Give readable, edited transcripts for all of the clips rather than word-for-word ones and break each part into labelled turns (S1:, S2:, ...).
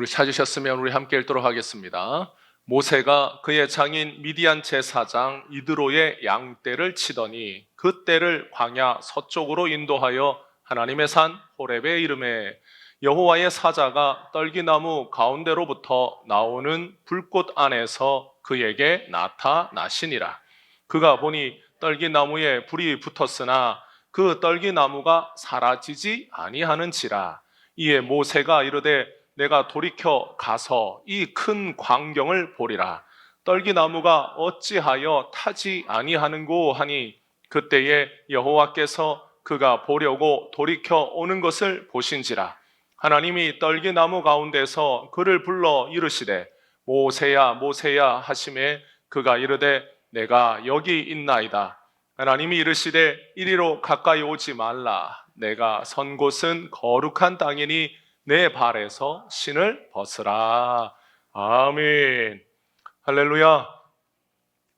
S1: 우리 찾으셨으면 우리 함께 읽도록 하겠습니다. 모세가 그의 장인 미디안 제사장 이드로의 양떼를 치더니 그 떼를 광야 서쪽으로 인도하여 하나님의 산 호렙에 이르매 여호와의 사자가 떨기나무 가운데로부터 나오는 불꽃 안에서 그에게 나타나시니라. 그가 보니 떨기나무에 불이 붙었으나 그 떨기나무가 사라지지 아니하는지라. 이에 모세가 이르되 내가 돌이켜 가서 이 큰 광경을 보리라. 떨기나무가 어찌하여 타지 아니하는고 하니 그때에 여호와께서 그가 보려고 돌이켜 오는 것을 보신지라. 하나님이 떨기나무 가운데서 그를 불러 이르시되 모세야 모세야 하시매 그가 이르되 내가 여기 있나이다. 하나님이 이르시되 이리로 가까이 오지 말라. 내가 선 곳은 거룩한 땅이니 내 발에서 신을 벗으라. 아멘. 할렐루야.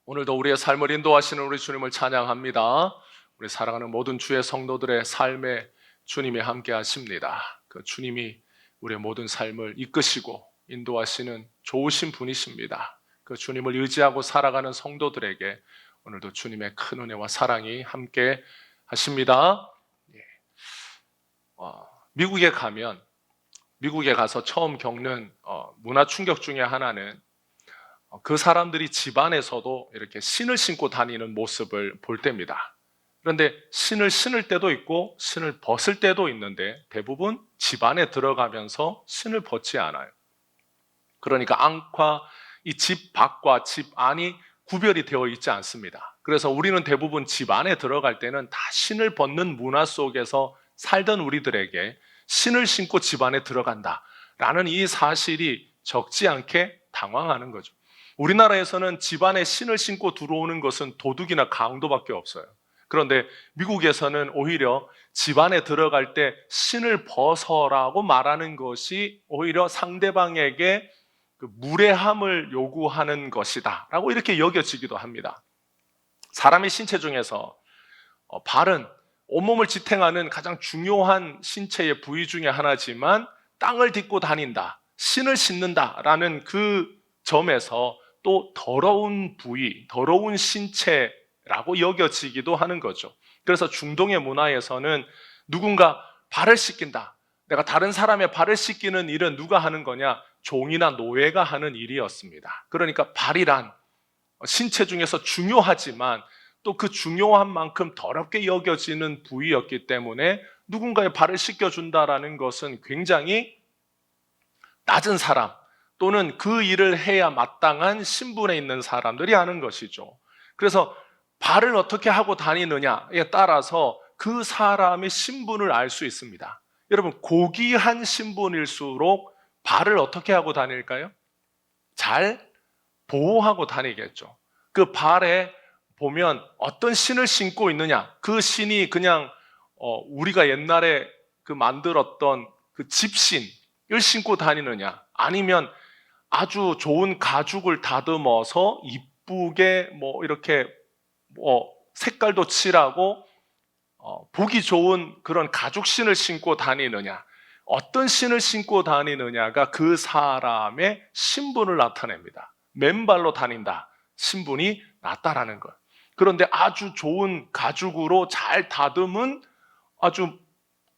S1: 오늘도 우리의 삶을 인도하시는 우리 주님을 찬양합니다. 우리 사랑하는 모든 주의 성도들의 삶에 주님이 함께 하십니다. 그 주님이 우리의 모든 삶을 이끄시고 인도하시는 좋으신 분이십니다. 그 주님을 의지하고 살아가는 성도들에게 오늘도 주님의 큰 은혜와 사랑이 함께 하십니다. 미국에 가서 처음 겪는 문화 충격 중에 하나는 그 사람들이 집안에서도 이렇게 신을 신고 다니는 모습을 볼 때입니다. 그런데 신을 신을 때도 있고 신을 벗을 때도 있는데 대부분 집안에 들어가면서 신을 벗지 않아요. 그러니까 안과 이 집 밖과 집 안이 구별이 되어 있지 않습니다. 그래서 우리는 대부분 집 안에 들어갈 때는 다 신을 벗는 문화 속에서 살던 우리들에게 신을 신고 집 안에 들어간다라는 이 사실이 적지 않게 당황하는 거죠. 우리나라에서는 집 안에 신을 신고 들어오는 것은 도둑이나 강도밖에 없어요. 그런데 미국에서는 오히려 집 안에 들어갈 때 신을 벗어라고 말하는 것이 오히려 상대방에게 그 무례함을 요구하는 것이다 라고 이렇게 여겨지기도 합니다. 사람의 신체 중에서 발은 온몸을 지탱하는 가장 중요한 신체의 부위 중에 하나지만 땅을 딛고 다닌다, 신을 신는다라는 그 점에서 또 더러운 부위, 더러운 신체라고 여겨지기도 하는 거죠. 그래서 중동의 문화에서는 누군가 발을 씻긴다, 내가 다른 사람의 발을 씻기는 일은 누가 하는 거냐? 종이나 노예가 하는 일이었습니다. 그러니까 발이란 신체 중에서 중요하지만 또 그 중요한 만큼 더럽게 여겨지는 부위였기 때문에 누군가의 발을 씻겨준다라는 것은 굉장히 낮은 사람 또는 그 일을 해야 마땅한 신분에 있는 사람들이 하는 것이죠. 그래서 발을 어떻게 하고 다니느냐에 따라서 그 사람의 신분을 알 수 있습니다. 여러분, 고귀한 신분일수록 발을 어떻게 하고 다닐까요? 잘 보호하고 다니겠죠. 그 발에 보면 어떤 신을 신고 있느냐, 그 신이 그냥 우리가 옛날에 그 만들었던 그 집신을 신고 다니느냐, 아니면 아주 좋은 가죽을 다듬어서 이쁘게 이렇게 색깔도 칠하고 보기 좋은 그런 가죽신을 신고 다니느냐, 어떤 신을 신고 다니느냐가 그 사람의 신분을 나타냅니다. 맨발로 다닌다, 신분이 낮다라는 것. 그런데 아주 좋은 가죽으로 잘 다듬은 아주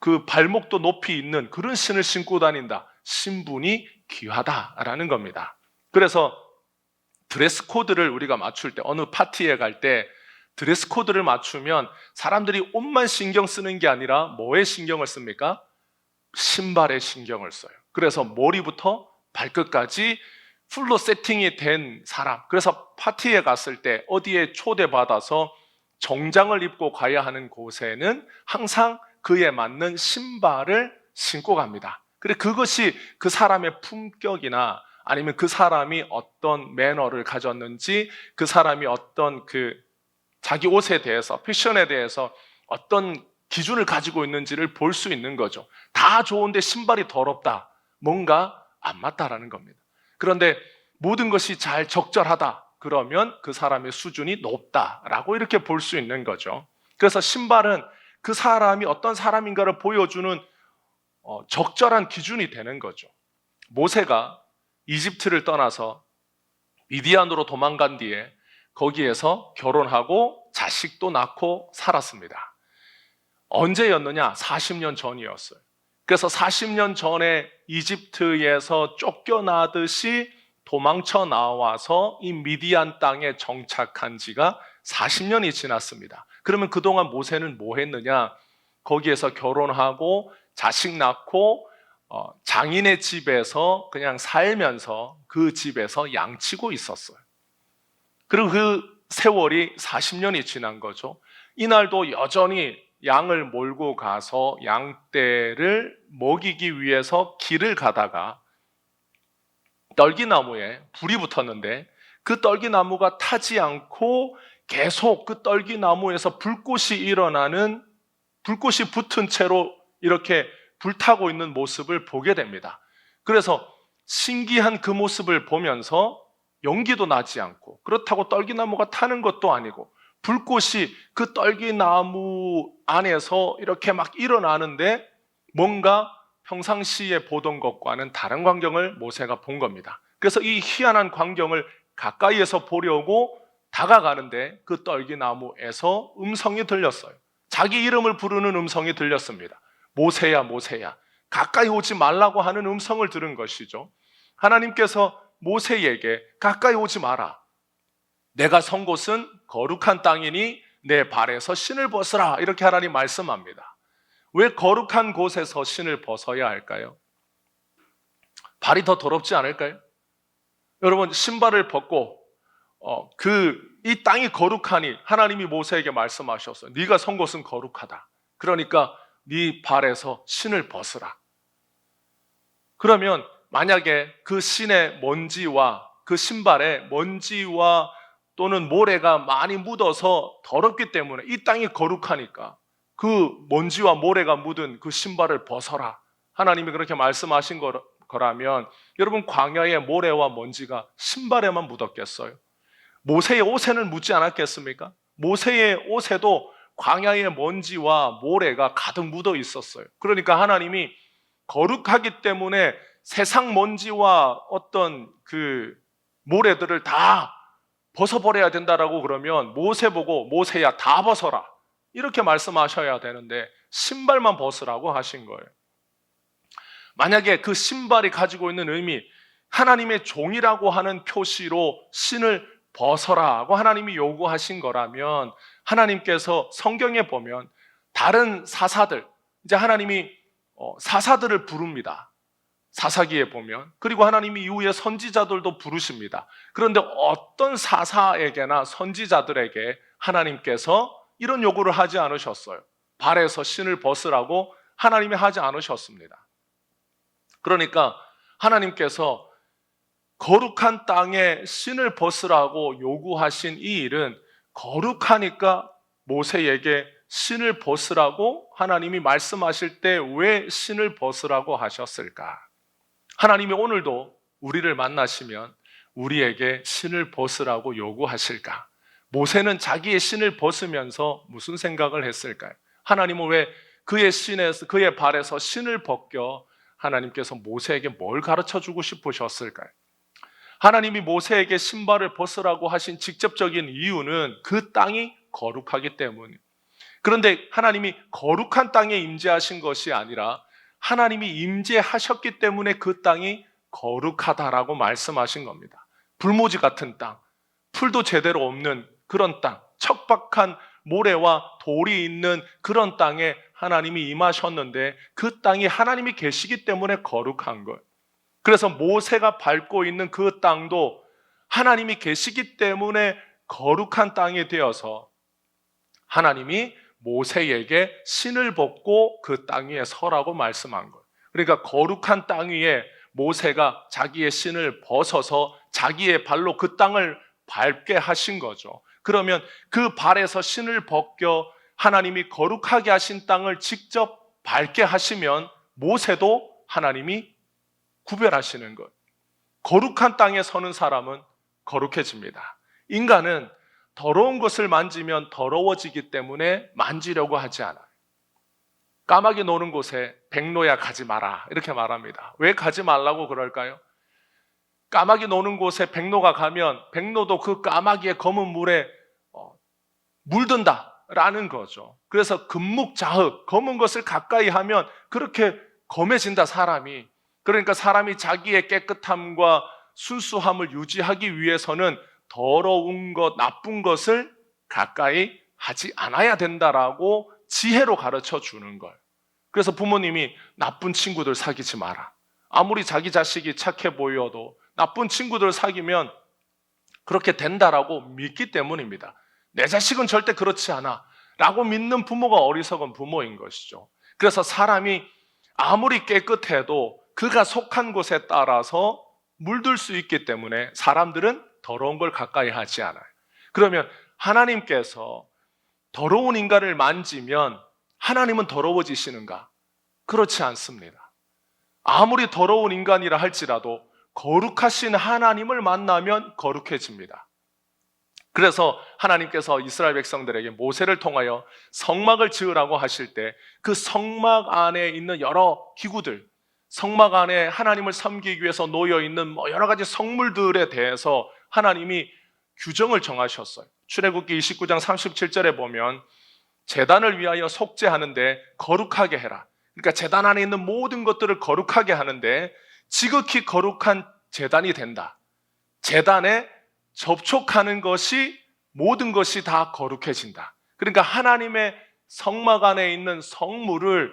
S1: 그 발목도 높이 있는 그런 신을 신고 다닌다, 신분이 귀하다라는 겁니다. 그래서 드레스 코드를 우리가 맞출 때, 어느 파티에 갈 때 드레스 코드를 맞추면 사람들이 옷만 신경 쓰는 게 아니라 뭐에 신경을 씁니까? 신발에 신경을 써요. 그래서 머리부터 발끝까지 풀로 세팅이 된 사람, 그래서 파티에 갔을 때 어디에 초대받아서 정장을 입고 가야 하는 곳에는 항상 그에 맞는 신발을 신고 갑니다. 그래, 그것이 그 사람의 품격이나 아니면 그 사람이 어떤 매너를 가졌는지, 그 사람이 어떤 그 자기 옷에 대해서, 패션에 대해서 어떤 기준을 가지고 있는지를 볼 수 있는 거죠. 다 좋은데 신발이 더럽다, 뭔가 안 맞다라는 겁니다. 그런데 모든 것이 잘 적절하다 그러면 그 사람의 수준이 높다라고 이렇게 볼 수 있는 거죠. 그래서 신발은 그 사람이 어떤 사람인가를 보여주는 적절한 기준이 되는 거죠. 모세가 이집트를 떠나서 미디안으로 도망간 뒤에 거기에서 결혼하고 자식도 낳고 살았습니다. 언제였느냐? 40년 전이었어요. 그래서 40년 전에 이집트에서 쫓겨나듯이 도망쳐 나와서 이 미디안 땅에 정착한 지가 40년이 지났습니다. 그러면 그동안 모세는 뭐 했느냐? 거기에서 결혼하고 자식 낳고 장인의 집에서 그냥 살면서 그 집에서 양치고 있었어요. 그리고 그 세월이 40년이 지난 거죠. 이날도 여전히 양을 몰고 가서 양떼를 먹이기 위해서 길을 가다가 떨기나무에 불이 붙었는데 그 떨기나무가 타지 않고 계속 그 떨기나무에서 불꽃이 붙은 채로 이렇게 불타고 있는 모습을 보게 됩니다. 그래서 신기한 그 모습을 보면서 연기도 나지 않고, 그렇다고 떨기나무가 타는 것도 아니고 불꽃이 그 떨기나무 안에서 이렇게 막 일어나는데 뭔가 평상시에 보던 것과는 다른 광경을 모세가 본 겁니다. 그래서 이 희한한 광경을 가까이에서 보려고 다가가는데 그 떨기나무에서 음성이 들렸어요. 자기 이름을 부르는 음성이 들렸습니다. 모세야, 모세야. 가까이 오지 말라고 하는 음성을 들은 것이죠. 하나님께서 모세에게 가까이 오지 마라. 내가 선 곳은 거룩한 땅이니 내 발에서 신을 벗으라. 이렇게 하나님 말씀합니다. 왜 거룩한 곳에서 신을 벗어야 할까요? 발이 더 더럽지 않을까요? 여러분, 신발을 벗고 이 땅이 거룩하니 하나님이 모세에게 말씀하셨어요. 네가 선 곳은 거룩하다. 그러니까 네 발에서 신을 벗으라. 그러면 만약에 그 신의 먼지와 그 신발에 먼지와 또는 모래가 많이 묻어서 더럽기 때문에 이 땅이 거룩하니까 그 먼지와 모래가 묻은 그 신발을 벗어라. 하나님이 그렇게 말씀하신 거라면 여러분, 광야의 모래와 먼지가 신발에만 묻었겠어요? 모세의 옷에는 묻지 않았겠습니까? 모세의 옷에도 광야의 먼지와 모래가 가득 묻어 있었어요. 그러니까 하나님이 거룩하기 때문에 세상 먼지와 어떤 그 모래들을 다 벗어버려야 된다라고 그러면 모세 보고 모세야 다 벗어라 이렇게 말씀하셔야 되는데 신발만 벗으라고 하신 거예요. 만약에 그 신발이 가지고 있는 의미, 하나님의 종이라고 하는 표시로 신을 벗어라고 하나님이 요구하신 거라면 하나님께서 성경에 보면 다른 사사들, 이제 하나님이 사사들을 부릅니다. 사사기에 보면. 그리고 하나님이 이후에 선지자들도 부르십니다. 그런데 어떤 사사에게나 선지자들에게 하나님께서 이런 요구를 하지 않으셨어요. 발에서 신을 벗으라고 하나님이 하지 않으셨습니다. 그러니까 하나님께서 거룩한 땅에 신을 벗으라고 요구하신 이 일은 거룩하니까 모세에게 신을 벗으라고 하나님이 말씀하실 때 왜 신을 벗으라고 하셨을까? 하나님이 오늘도 우리를 만나시면 우리에게 신을 벗으라고 요구하실까? 모세는 자기의 신을 벗으면서 무슨 생각을 했을까요? 하나님은 왜 그의 발에서 신을 벗겨 하나님께서 모세에게 뭘 가르쳐 주고 싶으셨을까요? 하나님이 모세에게 신발을 벗으라고 하신 직접적인 이유는 그 땅이 거룩하기 때문이에요. 그런데 하나님이 거룩한 땅에 임재하신 것이 아니라 하나님이 임재하셨기 때문에 그 땅이 거룩하다라고 말씀하신 겁니다. 불모지 같은 땅, 풀도 제대로 없는 그런 땅, 척박한 모래와 돌이 있는 그런 땅에 하나님이 임하셨는데 그 땅이 하나님이 계시기 때문에 거룩한 거예요. 그래서 모세가 밟고 있는 그 땅도 하나님이 계시기 때문에 거룩한 땅이 되어서 하나님이 모세에게 신을 벗고 그 땅 위에 서라고 말씀한 거예요. 그러니까 거룩한 땅 위에 모세가 자기의 신을 벗어서 자기의 발로 그 땅을 밟게 하신 거죠. 그러면 그 발에서 신을 벗겨 하나님이 거룩하게 하신 땅을 직접 밟게 하시면 모세도 하나님이 구별하시는 것. 거룩한 땅에 서는 사람은 거룩해집니다. 인간은 더러운 것을 만지면 더러워지기 때문에 만지려고 하지 않아요. 까마귀 노는 곳에 백로야 가지 마라 이렇게 말합니다. 왜 가지 말라고 그럴까요? 까마귀 노는 곳에 백로가 가면 백로도 그 까마귀의 검은 물에 물든다라는 거죠. 그래서 금묵자흑, 검은 것을 가까이 하면 그렇게 검해진다 사람이. 그러니까 사람이 자기의 깨끗함과 순수함을 유지하기 위해서는 더러운 것, 나쁜 것을 가까이 하지 않아야 된다라고 지혜로 가르쳐 주는 걸. 그래서 부모님이 나쁜 친구들 사귀지 마라. 아무리 자기 자식이 착해 보여도 나쁜 친구들 사귀면 그렇게 된다라고 믿기 때문입니다. 내 자식은 절대 그렇지 않아 라고 믿는 부모가 어리석은 부모인 것이죠. 그래서 사람이 아무리 깨끗해도 그가 속한 곳에 따라서 물들 수 있기 때문에 사람들은 더러운 걸 가까이 하지 않아요. 그러면 하나님께서 더러운 인간을 만지면 하나님은 더러워지시는가? 그렇지 않습니다. 아무리 더러운 인간이라 할지라도 거룩하신 하나님을 만나면 거룩해집니다. 그래서 하나님께서 이스라엘 백성들에게 모세를 통하여 성막을 지으라고 하실 때 그 성막 안에 있는 여러 기구들, 성막 안에 하나님을 섬기기 위해서 놓여 있는 여러 가지 성물들에 대해서 하나님이 규정을 정하셨어요. 출애굽기 29장 37절에 보면 제단을 위하여 속죄하는데 거룩하게 해라. 그러니까 제단 안에 있는 모든 것들을 거룩하게 하는데 지극히 거룩한 제단이 된다. 제단에 접촉하는 것이 모든 것이 다 거룩해진다. 그러니까 하나님의 성막 안에 있는 성물을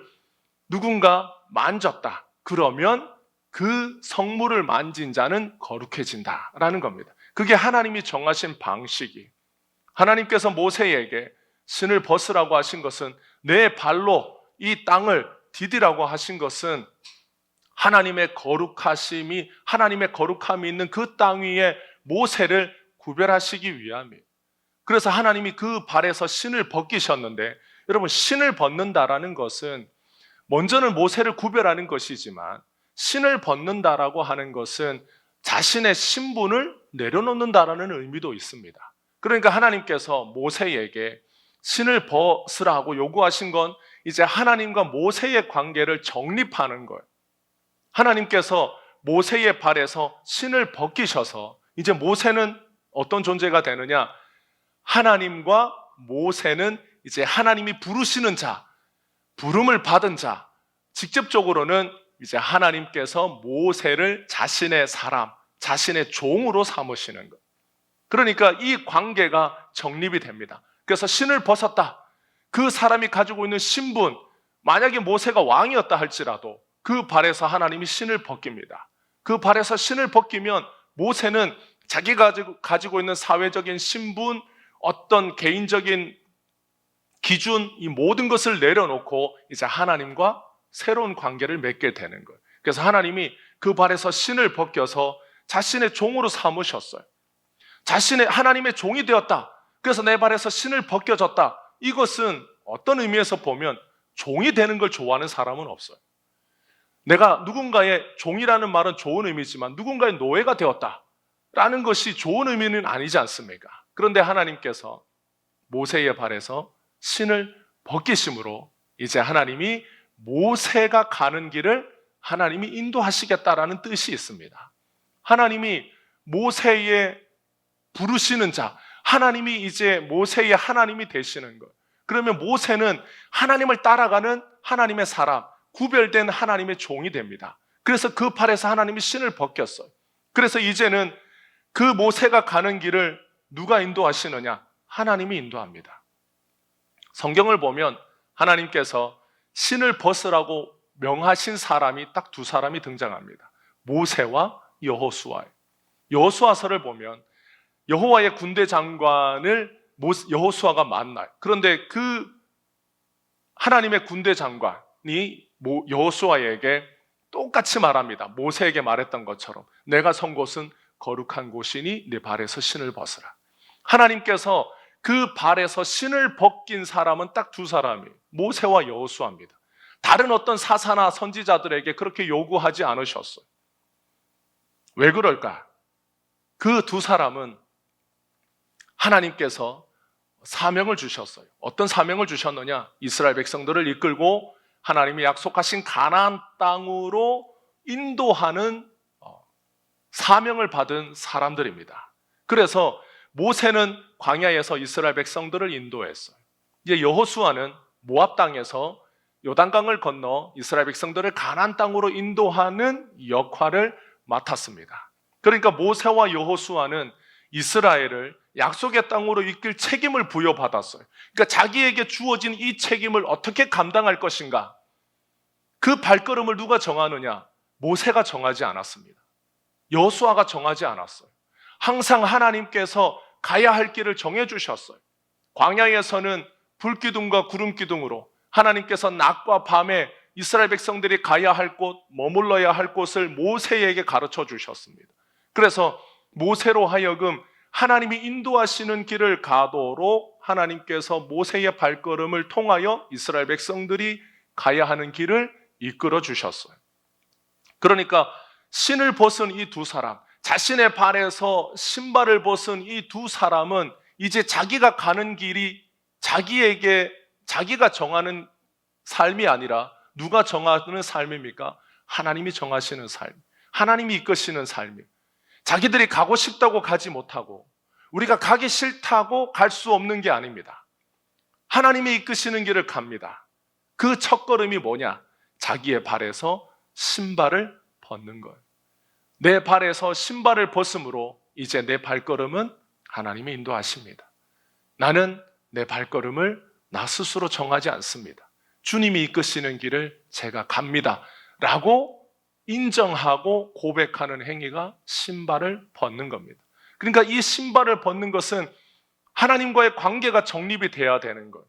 S1: 누군가 만졌다. 그러면 그 성물을 만진 자는 거룩해진다라는 겁니다. 그게 하나님이 정하신 방식이. 하나님께서 모세에게 신을 벗으라고 하신 것은 내 발로 이 땅을 디디라고 하신 것은 하나님의 거룩하심이, 하나님의 거룩함이 있는 그 땅 위에 모세를 구별하시기 위함이에요. 그래서 하나님이 그 발에서 신을 벗기셨는데, 여러분, 신을 벗는다라는 것은 먼저는 모세를 구별하는 것이지만 신을 벗는다라고 하는 것은 자신의 신분을 내려놓는다라는 의미도 있습니다. 그러니까 하나님께서 모세에게 신을 벗으라고 요구하신 건 이제 하나님과 모세의 관계를 정립하는 거예요. 하나님께서 모세의 발에서 신을 벗기셔서 이제 모세는 어떤 존재가 되느냐? 하나님과 모세는 이제 하나님이 부르시는 자, 부름을 받은 자, 직접적으로는 이제 하나님께서 모세를 자신의 사람, 자신의 종으로 삼으시는 것. 그러니까 이 관계가 정립이 됩니다. 그래서 신을 벗었다. 그 사람이 가지고 있는 신분, 만약에 모세가 왕이었다 할지라도 그 발에서 하나님이 신을 벗깁니다. 그 발에서 신을 벗기면 모세는 자기가 가지고 있는 사회적인 신분, 어떤 개인적인 기준, 이 모든 것을 내려놓고 이제 하나님과 새로운 관계를 맺게 되는 거예요. 그래서 하나님이 그 발에서 신을 벗겨서 자신의 종으로 삼으셨어요. 자신의 하나님의 종이 되었다. 그래서 내 발에서 신을 벗겨졌다. 이것은 어떤 의미에서 보면 종이 되는 걸 좋아하는 사람은 없어요. 내가 누군가의 종이라는 말은 좋은 의미지만 누군가의 노예가 되었다라는 것이 좋은 의미는 아니지 않습니까? 그런데 하나님께서 모세의 발에서 신을 벗기심으로 이제 하나님이 모세가 가는 길을 하나님이 인도하시겠다라는 뜻이 있습니다. 하나님이 모세의 부르시는 자, 하나님이 이제 모세의 하나님이 되시는 것. 그러면 모세는 하나님을 따라가는 하나님의 사람, 구별된 하나님의 종이 됩니다. 그래서 그 팔에서 하나님이 신을 벗겼어요. 그래서 이제는 그 모세가 가는 길을 누가 인도하시느냐? 하나님이 인도합니다. 성경을 보면 하나님께서 신을 벗으라고 명하신 사람이 딱 두 사람이 등장합니다. 모세와 여호수아. 여호수아서를 보면 여호와의 군대 장관을 여호수아가 만나요. 그런데 그 하나님의 군대 장관이 여호수아에게 똑같이 말합니다. 모세에게 말했던 것처럼 내가 선 곳은 거룩한 곳이니 네 발에서 신을 벗으라. 하나님께서 그 발에서 신을 벗긴 사람은 딱 두 사람이에요. 모세와 여호수아입니다. 다른 어떤 사사나 선지자들에게 그렇게 요구하지 않으셨어요. 왜 그럴까? 그 두 사람은 하나님께서 사명을 주셨어요. 어떤 사명을 주셨느냐? 이스라엘 백성들을 이끌고 하나님이 약속하신 가나안 땅으로 인도하는 사명을 받은 사람들입니다. 그래서 모세는 광야에서 이스라엘 백성들을 인도했어요. 이제 여호수아는 모압 땅에서 요단강을 건너 이스라엘 백성들을 가나안 땅으로 인도하는 역할을 맡았습니다. 그러니까 모세와 여호수아는 이스라엘을 약속의 땅으로 이끌 책임을 부여받았어요. 그러니까 자기에게 주어진 이 책임을 어떻게 감당할 것인가? 그 발걸음을 누가 정하느냐? 모세가 정하지 않았습니다. 여호수아가 정하지 않았어요. 항상 하나님께서 가야 할 길을 정해주셨어요. 광야에서는 불기둥과 구름기둥으로 하나님께서 낮과 밤에 이스라엘 백성들이 가야 할 곳, 머물러야 할 곳을 모세에게 가르쳐 주셨습니다. 그래서 모세로 하여금 하나님이 인도하시는 길을 가도록 하나님께서 모세의 발걸음을 통하여 이스라엘 백성들이 가야 하는 길을 이끌어 주셨어요. 그러니까 신을 벗은 이 두 사람, 자신의 발에서 신발을 벗은 이 두 사람은 이제 자기가 가는 길이 자기가 정하는 삶이 아니라 누가 정하는 삶입니까? 하나님이 정하시는 삶, 하나님이 이끄시는 삶이에요. 자기들이 가고 싶다고 가지 못하고 우리가 가기 싫다고 갈 수 없는 게 아닙니다. 하나님이 이끄시는 길을 갑니다. 그 첫걸음이 뭐냐? 자기의 발에서 신발을 벗는 거예요. 내 발에서 신발을 벗음으로 이제 내 발걸음은 하나님이 인도하십니다. 나는 내 발걸음을 나 스스로 정하지 않습니다. 주님이 이끄시는 길을 제가 갑니다 라고 인정하고 고백하는 행위가 신발을 벗는 겁니다. 그러니까 이 신발을 벗는 것은 하나님과의 관계가 정립이 돼야 되는 거예요.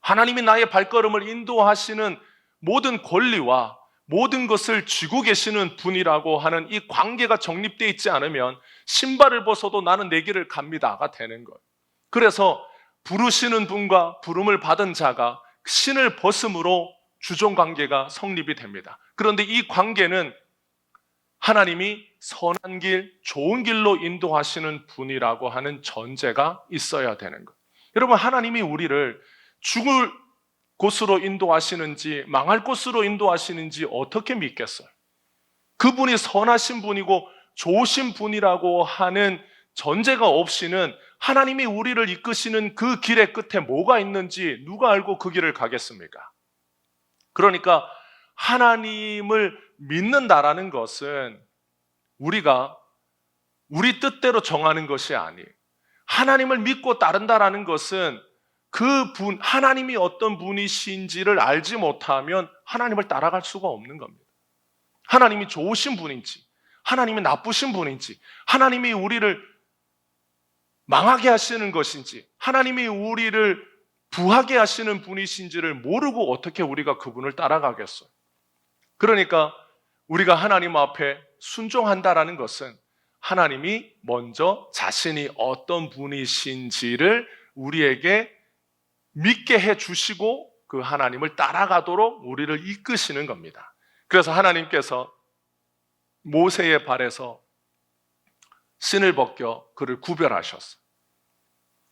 S1: 하나님이 나의 발걸음을 인도하시는 모든 권리와 모든 것을 쥐고 계시는 분이라고 하는 이 관계가 정립되어 있지 않으면 신발을 벗어도 나는 내 길을 갑니다가 되는 거예요. 그래서 부르시는 분과 부름을 받은 자가 신을 벗음으로 주종관계가 성립이 됩니다. 그런데 이 관계는 하나님이 선한 길, 좋은 길로 인도하시는 분이라고 하는 전제가 있어야 되는 거예요. 여러분, 하나님이 우리를 죽을 곳으로 인도하시는지 망할 곳으로 인도하시는지 어떻게 믿겠어요? 그분이 선하신 분이고 좋으신 분이라고 하는 전제가 없이는 하나님이 우리를 이끄시는 그 길의 끝에 뭐가 있는지 누가 알고 그 길을 가겠습니까? 그러니까 하나님을 믿는다라는 것은 우리가 우리 뜻대로 정하는 것이 아니에요. 하나님을 믿고 따른다라는 것은 그 분, 하나님이 어떤 분이신지를 알지 못하면 하나님을 따라갈 수가 없는 겁니다. 하나님이 좋으신 분인지, 하나님이 나쁘신 분인지, 하나님이 우리를 망하게 하시는 것인지, 하나님이 우리를 부하게 하시는 분이신지를 모르고 어떻게 우리가 그분을 따라가겠어요? 그러니까 우리가 하나님 앞에 순종한다라는 것은 하나님이 먼저 자신이 어떤 분이신지를 우리에게 믿게 해주시고 그 하나님을 따라가도록 우리를 이끄시는 겁니다. 그래서 하나님께서 모세의 발에서 신을 벗겨 그를 구별하셨어요.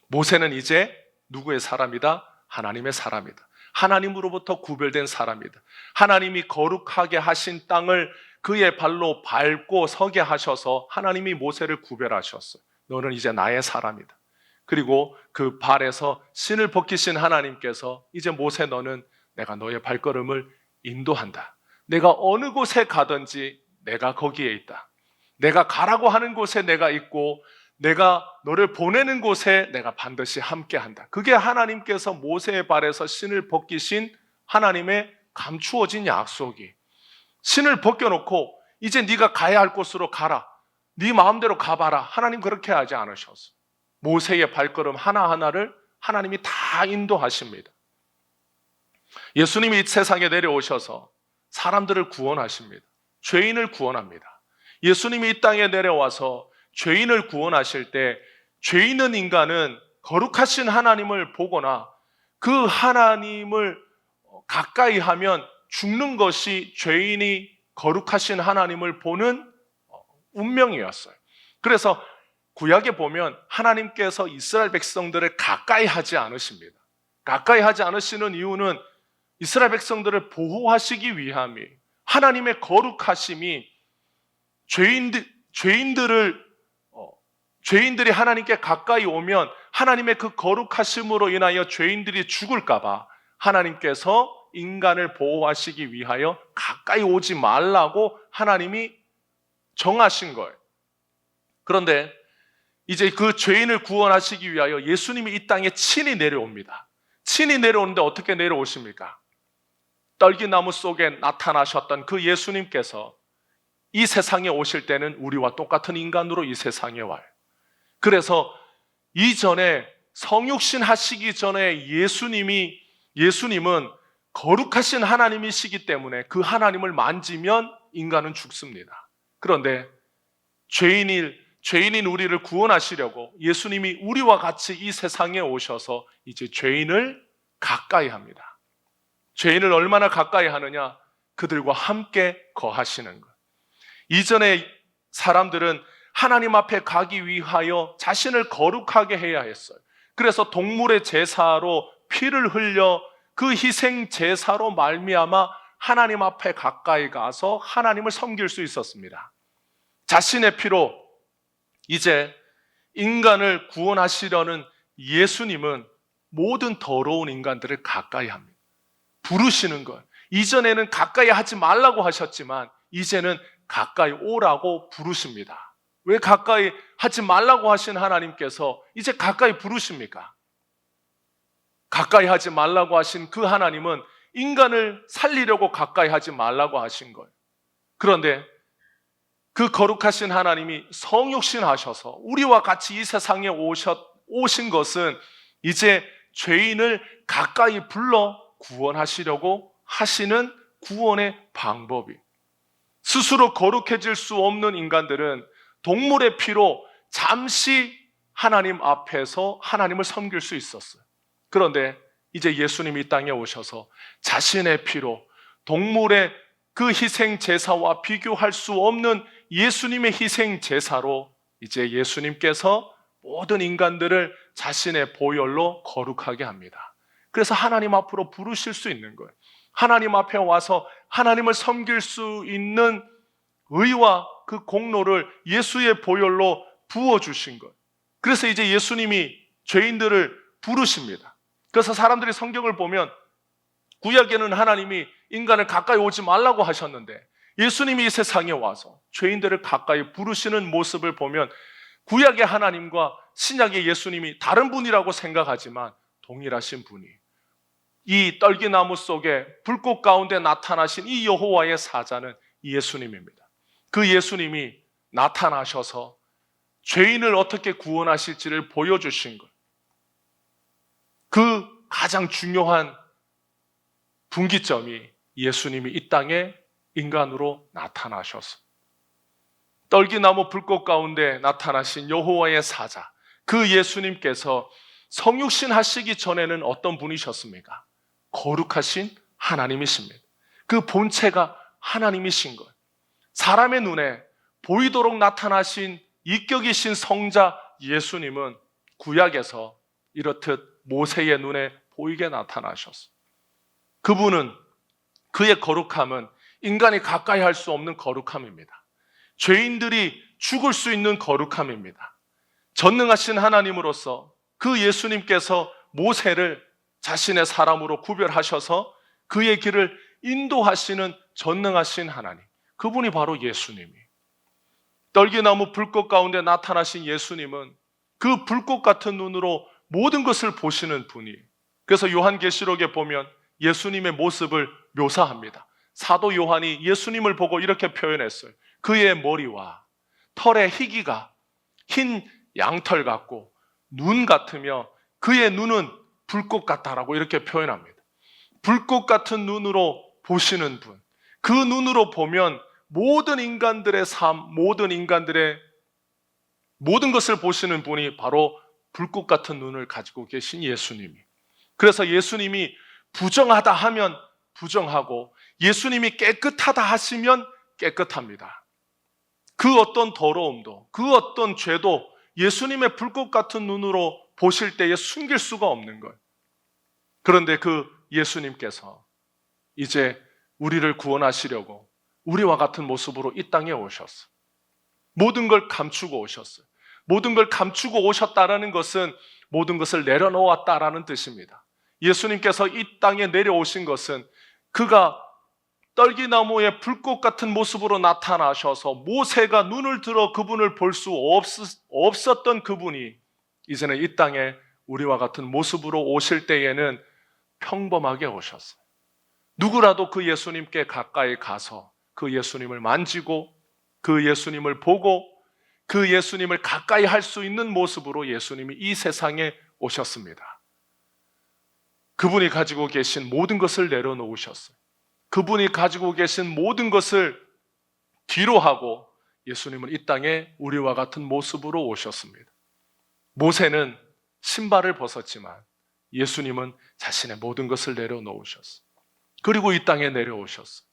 S1: 모세는 이제 누구의 사람이다? 하나님의 사람이다. 하나님으로부터 구별된 사람이다. 하나님이 거룩하게 하신 땅을 그의 발로 밟고 서게 하셔서 하나님이 모세를 구별하셨어요. 너는 이제 나의 사람이다. 그리고 그 발에서 신을 벗기신 하나님께서 이제 모세, 너는 내가 너의 발걸음을 인도한다. 내가 어느 곳에 가든지 내가 거기에 있다. 내가 가라고 하는 곳에 내가 있고 내가 너를 보내는 곳에 내가 반드시 함께한다. 그게 하나님께서 모세의 발에서 신을 벗기신 하나님의 감추어진 약속이. 신을 벗겨놓고 이제 네가 가야 할 곳으로 가라. 네 마음대로 가봐라. 하나님 그렇게 하지 않으셨어요. 모세의 발걸음 하나하나를 하나님이 다 인도하십니다. 예수님이 이 세상에 내려오셔서 사람들을 구원하십니다. 죄인을 구원합니다. 예수님이 이 땅에 내려와서 죄인을 구원하실 때 죄 있는 인간은 거룩하신 하나님을 보거나 그 하나님을 가까이 하면 죽는 것이 죄인이 거룩하신 하나님을 보는 운명이었어요. 그래서 구약에 보면 하나님께서 이스라엘 백성들을 가까이 하지 않으십니다. 가까이 하지 않으시는 이유는 이스라엘 백성들을 보호하시기 위함이, 하나님의 거룩하심이 죄인들이 하나님께 가까이 오면 하나님의 그 거룩하심으로 인하여 죄인들이 죽을까봐 하나님께서 인간을 보호하시기 위하여 가까이 오지 말라고 하나님이 정하신 거예요. 그런데 이제 그 죄인을 구원하시기 위하여 예수님이 이 땅에 친히 내려옵니다. 친히 내려오는데 어떻게 내려오십니까? 떨기나무 속에 나타나셨던 그 예수님께서 이 세상에 오실 때는 우리와 똑같은 인간으로 이 세상에 와요. 그래서 이전에 성육신 하시기 전에 예수님은 거룩하신 하나님이시기 때문에 그 하나님을 만지면 인간은 죽습니다. 그런데 죄인인 우리를 구원하시려고 예수님이 우리와 같이 이 세상에 오셔서 이제 죄인을 가까이 합니다. 죄인을 얼마나 가까이 하느냐? 그들과 함께 거하시는 것. 이전에 사람들은 하나님 앞에 가기 위하여 자신을 거룩하게 해야 했어요. 그래서 동물의 제사로 피를 흘려 그 희생 제사로 말미암아 하나님 앞에 가까이 가서 하나님을 섬길 수 있었습니다. 자신의 피로 이제 인간을 구원하시려는 예수님은 모든 더러운 인간들을 가까이 합니다. 부르시는 것. 이전에는 가까이 하지 말라고 하셨지만 이제는 가까이 오라고 부르십니다. 왜 가까이 하지 말라고 하신 하나님께서 이제 가까이 부르십니까? 가까이 하지 말라고 하신 그 하나님은 인간을 살리려고 가까이 하지 말라고 하신 거예요. 그런데 그 거룩하신 하나님이 성육신 하셔서 우리와 같이 이 세상에 오신 것은 이제 죄인을 가까이 불러 구원하시려고 하시는 구원의 방법이. 스스로 거룩해질 수 없는 인간들은 동물의 피로 잠시 하나님 앞에서 하나님을 섬길 수 있었어요. 그런데 이제 예수님이 이 땅에 오셔서 자신의 피로 동물의 그 희생 제사와 비교할 수 없는 예수님의 희생 제사로 이제 예수님께서 모든 인간들을 자신의 보혈로 거룩하게 합니다. 그래서 하나님 앞으로 부르실 수 있는 거예요. 하나님 앞에 와서 하나님을 섬길 수 있는 의와 그 공로를 예수의 보혈로 부어주신 것. 그래서 이제 예수님이 죄인들을 부르십니다. 그래서 사람들이 성경을 보면 구약에는 하나님이 인간을 가까이 오지 말라고 하셨는데 예수님이 이 세상에 와서 죄인들을 가까이 부르시는 모습을 보면 구약의 하나님과 신약의 예수님이 다른 분이라고 생각하지만 동일하신 분이, 이 떨기나무 속에 불꽃 가운데 나타나신 이 여호와의 사자는 예수님입니다. 그 예수님이 나타나셔서 죄인을 어떻게 구원하실지를 보여주신 것. 그 가장 중요한 분기점이 예수님이 이 땅에 인간으로 나타나셔서 떨기나무 불꽃 가운데 나타나신 여호와의 사자, 그 예수님께서 성육신 하시기 전에는 어떤 분이셨습니까? 거룩하신 하나님이십니다. 그 본체가 하나님이신 것. 사람의 눈에 보이도록 나타나신 이격이신 성자 예수님은 구약에서 이렇듯 모세의 눈에 보이게 나타나셨어요. 그분은, 그의 거룩함은 인간이 가까이 할 수 없는 거룩함입니다. 죄인들이 죽을 수 있는 거룩함입니다. 전능하신 하나님으로서 그 예수님께서 모세를 자신의 사람으로 구별하셔서 그의 길을 인도하시는 전능하신 하나님, 그분이 바로 예수님이. 떨기나무 불꽃 가운데 나타나신 예수님은 그 불꽃 같은 눈으로 모든 것을 보시는 분이. 그래서 요한계시록에 보면 예수님의 모습을 묘사합니다. 사도 요한이 예수님을 보고 이렇게 표현했어요. 그의 머리와 털의 희기가 흰 양털 같고 눈 같으며 그의 눈은 불꽃 같다라고 이렇게 표현합니다. 불꽃 같은 눈으로 보시는 분. 그 눈으로 보면 모든 인간들의 삶, 모든 것을 보시는 분이 바로 불꽃 같은 눈을 가지고 계신 예수님이. 그래서 예수님이 부정하다 하면 부정하고 예수님이 깨끗하다 하시면 깨끗합니다. 그 어떤 더러움도, 그 어떤 죄도 예수님의 불꽃 같은 눈으로 보실 때에 숨길 수가 없는 것. 그런데 그 예수님께서 이제 우리를 구원하시려고 우리와 같은 모습으로 이 땅에 오셨어요. 모든 걸 감추고 오셨어요. 모든 걸 감추고 오셨다라는 것은 모든 것을 내려놓았다라는 뜻입니다. 예수님께서 이 땅에 내려오신 것은 그가 떨기나무의 불꽃 같은 모습으로 나타나셔서 모세가 눈을 들어 그분을 볼 수 없었던 그분이 이제는 이 땅에 우리와 같은 모습으로 오실 때에는 평범하게 오셨어요. 누구라도 그 예수님께 가까이 가서 그 예수님을 만지고 그 예수님을 보고 그 예수님을 가까이 할 수 있는 모습으로 예수님이 이 세상에 오셨습니다. 그분이 가지고 계신 모든 것을 내려놓으셨어요. 그분이 가지고 계신 모든 것을 뒤로 하고 예수님은 이 땅에 우리와 같은 모습으로 오셨습니다. 모세는 신발을 벗었지만 예수님은 자신의 모든 것을 내려놓으셨어요. 그리고 이 땅에 내려오셨어요.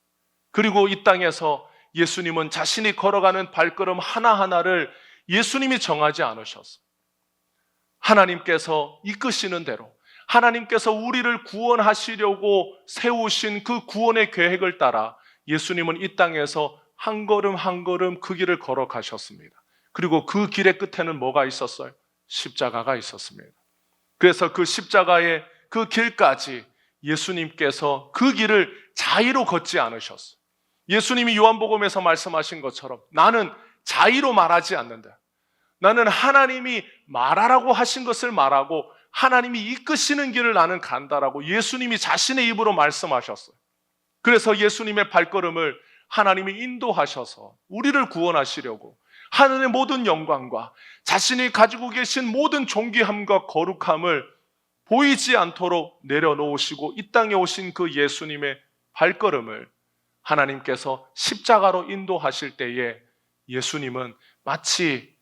S1: 그리고 이 땅에서 예수님은 자신이 걸어가는 발걸음 하나하나를 예수님이 정하지 않으셨어요. 하나님께서 이끄시는 대로, 하나님께서 우리를 구원하시려고 세우신 그 구원의 계획을 따라 예수님은 이 땅에서 한 걸음 한 걸음 그 길을 걸어가셨습니다. 그리고 그 길의 끝에는 뭐가 있었어요? 십자가가 있었습니다. 그래서 그 십자가의 그 길까지 예수님께서 그 길을 자의로 걷지 않으셨어요. 예수님이 요한복음에서 말씀하신 것처럼 나는 자의로 말하지 않는다. 나는 하나님이 말하라고 하신 것을 말하고 하나님이 이끄시는 길을 나는 간다라고 예수님이 자신의 입으로 말씀하셨어요. 그래서 예수님의 발걸음을 하나님이 인도하셔서 우리를 구원하시려고 하늘의 모든 영광과 자신이 가지고 계신 모든 존귀함과 거룩함을 보이지 않도록 내려놓으시고 이 땅에 오신 그 예수님의 발걸음을 하나님께서 십자가로 인도하실 때에 예수님은 마치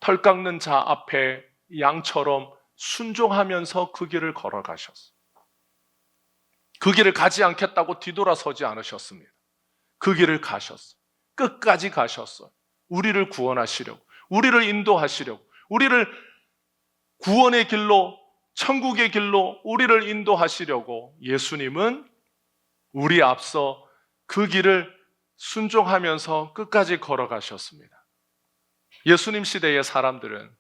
S1: 털 깎는 자 앞에 양처럼 순종하면서 그 길을 걸어가셨어요. 그 길을 가지 않겠다고 뒤돌아서지 않으셨습니다. 그 길을 가셨어요. 끝까지 가셨어요. 우리를 구원하시려고, 우리를 인도하시려고, 우리를 구원의 길로, 천국의 길로 우리를 인도하시려고 예수님은 우리 앞서 그 길을 순종하면서 끝까지 걸어가셨습니다. 예수님 시대의 사람들은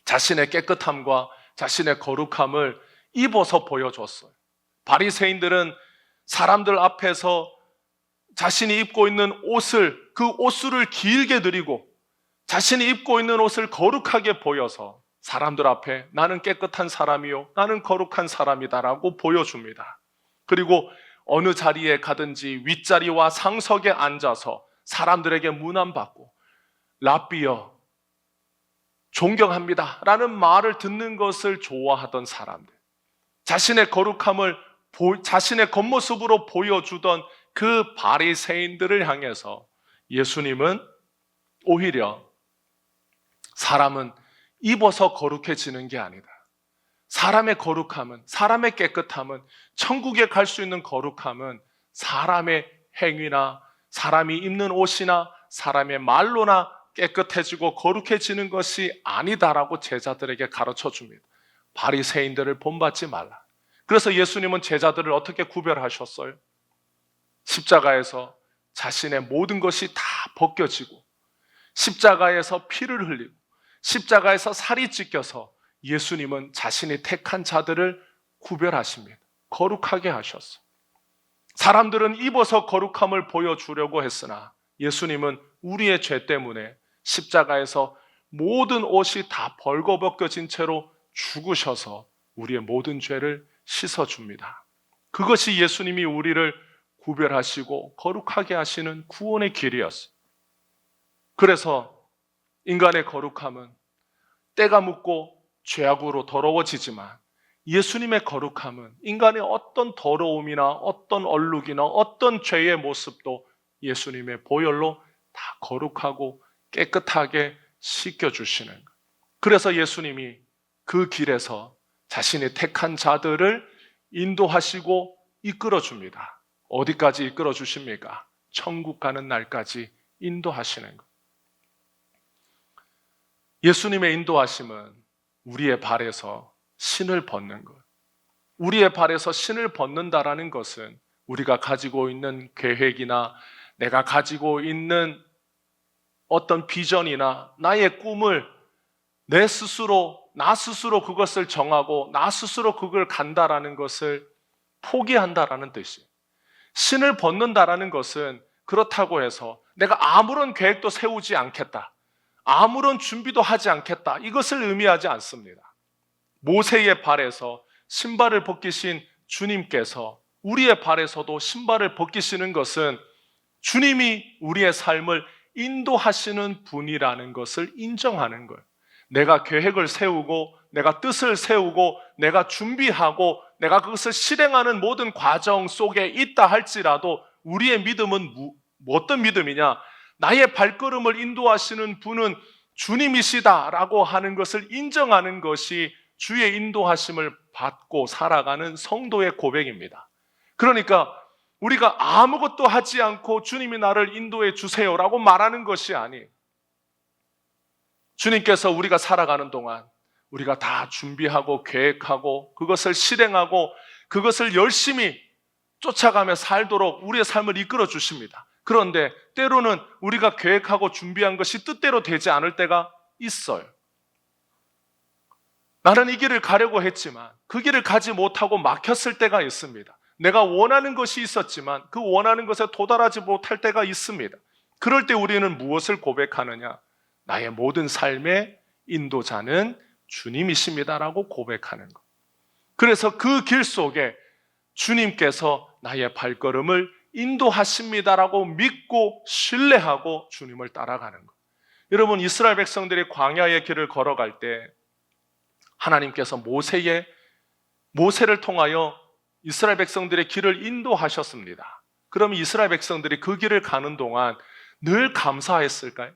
S1: 자신의 깨끗함과 자신의 거룩함을 입어서 보여줬어요. 바리새인들은 사람들 앞에서 자신이 입고 있는 옷을, 그 옷술을 길게 드리고 자신이 입고 있는 옷을 거룩하게 보여서 사람들 앞에 나는 깨끗한 사람이요, 나는 거룩한 사람이다라고 보여줍니다. 그리고 어느 자리에 가든지 윗자리와 상석에 앉아서 사람들에게 문안받고 랍비여, 존경합니다 라는 말을 듣는 것을 좋아하던 사람들, 자신의 거룩함을 자신의 겉모습으로 보여주던 그 바리새인들을 향해서 예수님은 오히려 사람은 입어서 거룩해지는 게 아니다. 사람의 거룩함은, 사람의 깨끗함은, 천국에 갈 수 있는 거룩함은 사람의 행위나 사람이 입는 옷이나 사람의 말로나 깨끗해지고 거룩해지는 것이 아니다라고 제자들에게 가르쳐 줍니다. 바리새인들을 본받지 말라. 그래서 예수님은 제자들을 어떻게 구별하셨어요? 십자가에서 자신의 모든 것이 다 벗겨지고 십자가에서 피를 흘리고 십자가에서 살이 찢겨서 예수님은 자신이 택한 자들을 구별하십니다. 거룩하게 하셨어요. 사람들은 입어서 거룩함을 보여주려고 했으나 예수님은 우리의 죄 때문에 십자가에서 모든 옷이 다 벌거벗겨진 채로 죽으셔서 우리의 모든 죄를 씻어줍니다. 그것이 예수님이 우리를 구별하시고 거룩하게 하시는 구원의 길이었어요. 그래서 인간의 거룩함은 때가 묻고 죄악으로 더러워지지만 예수님의 거룩함은 인간의 어떤 더러움이나 어떤 얼룩이나 어떤 죄의 모습도 예수님의 보혈로 다 거룩하고 깨끗하게 씻겨주시는 것. 그래서 예수님이 그 길에서 자신이 택한 자들을 인도하시고 이끌어줍니다. 어디까지 이끌어주십니까? 천국 가는 날까지 인도하시는 것. 예수님의 인도하심은 우리의 발에서 신을 벗는 것. 우리의 발에서 신을 벗는다라는 것은 우리가 가지고 있는 계획이나 내가 가지고 있는 어떤 비전이나 나의 꿈을 나 스스로 그것을 정하고 나 스스로 그걸 간다라는 것을 포기한다라는 뜻이에요. 신을 벗는다라는 것은 그렇다고 해서 내가 아무런 계획도 세우지 않겠다, 아무런 준비도 하지 않겠다, 이것을 의미하지 않습니다. 모세의 발에서 신발을 벗기신 주님께서 우리의 발에서도 신발을 벗기시는 것은 주님이 우리의 삶을 인도하시는 분이라는 것을 인정하는 거예요. 내가 계획을 세우고 내가 뜻을 세우고 내가 준비하고 내가 그것을 실행하는 모든 과정 속에 있다 할지라도 우리의 믿음은 어떤 믿음이냐? 나의 발걸음을 인도하시는 분은 주님이시다라고 하는 것을 인정하는 것이 주의 인도하심을 받고 살아가는 성도의 고백입니다. 그러니까 우리가 아무것도 하지 않고 주님이 나를 인도해 주세요라고 말하는 것이 아니에요. 주님께서 우리가 살아가는 동안 우리가 다 준비하고 계획하고 그것을 실행하고 그것을 열심히 쫓아가며 살도록 우리의 삶을 이끌어 주십니다. 그런데 때로는 우리가 계획하고 준비한 것이 뜻대로 되지 않을 때가 있어요. 나는 이 길을 가려고 했지만 그 길을 가지 못하고 막혔을 때가 있습니다. 내가 원하는 것이 있었지만 그 원하는 것에 도달하지 못할 때가 있습니다. 그럴 때 우리는 무엇을 고백하느냐? 나의 모든 삶의 인도자는 주님이십니다라고 고백하는 것. 그래서 그 길 속에 주님께서 나의 발걸음을 인도하십니다라고 믿고 신뢰하고 주님을 따라가는 것. 여러분, 이스라엘 백성들이 광야의 길을 걸어갈 때 하나님께서 모세를 통하여 이스라엘 백성들의 길을 인도하셨습니다. 그럼 이스라엘 백성들이 그 길을 가는 동안 늘 감사했을까요?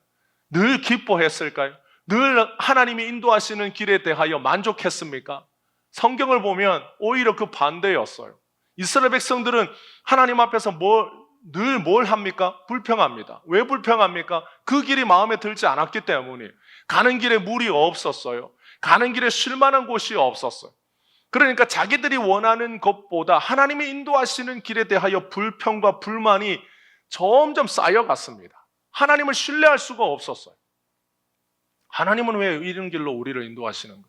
S1: 늘 기뻐했을까요? 늘 하나님이 인도하시는 길에 대하여 만족했습니까? 성경을 보면 오히려 그 반대였어요. 이스라엘 백성들은 하나님 앞에서 늘 뭘 합니까? 불평합니다. 왜 불평합니까? 그 길이 마음에 들지 않았기 때문에. 가는 길에 물이 없었어요. 가는 길에 쉴 만한 곳이 없었어요. 그러니까 자기들이 원하는 것보다 하나님이 인도하시는 길에 대하여 불평과 불만이 점점 쌓여갔습니다. 하나님을 신뢰할 수가 없었어요. 하나님은 왜 이런 길로 우리를 인도하시는 거예요?